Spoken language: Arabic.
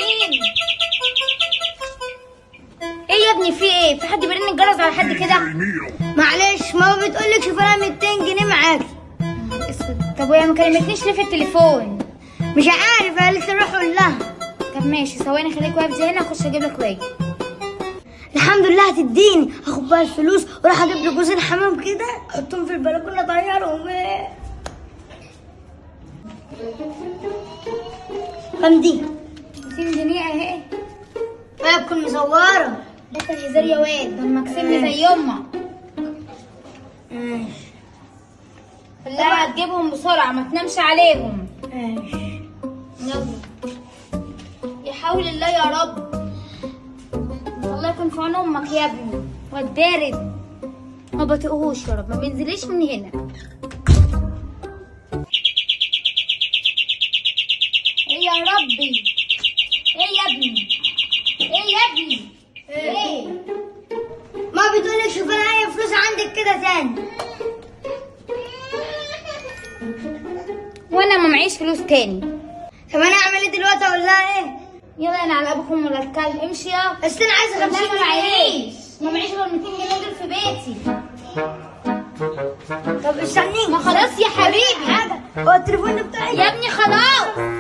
مين؟ ايه يا ابني في ايه؟ في حد بيرن الجرس على حد كده؟ معلش ماما بتقولك شوف انا 200 جنيه معاكي. اسود. طب وهي ما كلمتنيش ليه في التليفون؟ مش عارف، قالت لي روح قول لها. طب ماشي ثواني خليك واقف زي هنا، اخش اجيب لك واجي. الحمد لله هتديني، هاخد بقى الفلوس واروح اجيب لي جوزين حمام كده احطهم في البلكونه اطيرهم. كام دي؟ 200 جنيه اهي. وهي تكون مزوره. ده كان هزار يا واد، ده اما كسبني زي امك. ماشي خليها هتجيبهم بسرعه ما تنامش عليهم. ماشي يلا يا حول الله يا رب. الله يكون في عون امك يا ابني. واد بارد ما بطيقهوش يا رب، ما بينزليش من هنا. ايه يا ربي؟ ايه يا ابني؟ ايه يا ابني؟ ايه؟ ما بتقولك شوف انا اي فلوس عندك كده تاني. وانا ما معيش فلوس تاني. طب انا اعمل ايه دلوقتي؟ اقول لها ايه؟ يلا انا على ابوكم ولا اتكلم. امشي يا. بس انا عايزه 50 ما جنيه. معيش، ما معيش غير 200 جنيه دول في بيتي. طب استنيني. ما خلاص يا حبيبي. حاجه هو التليفون بتاعي يا ابني خلاص.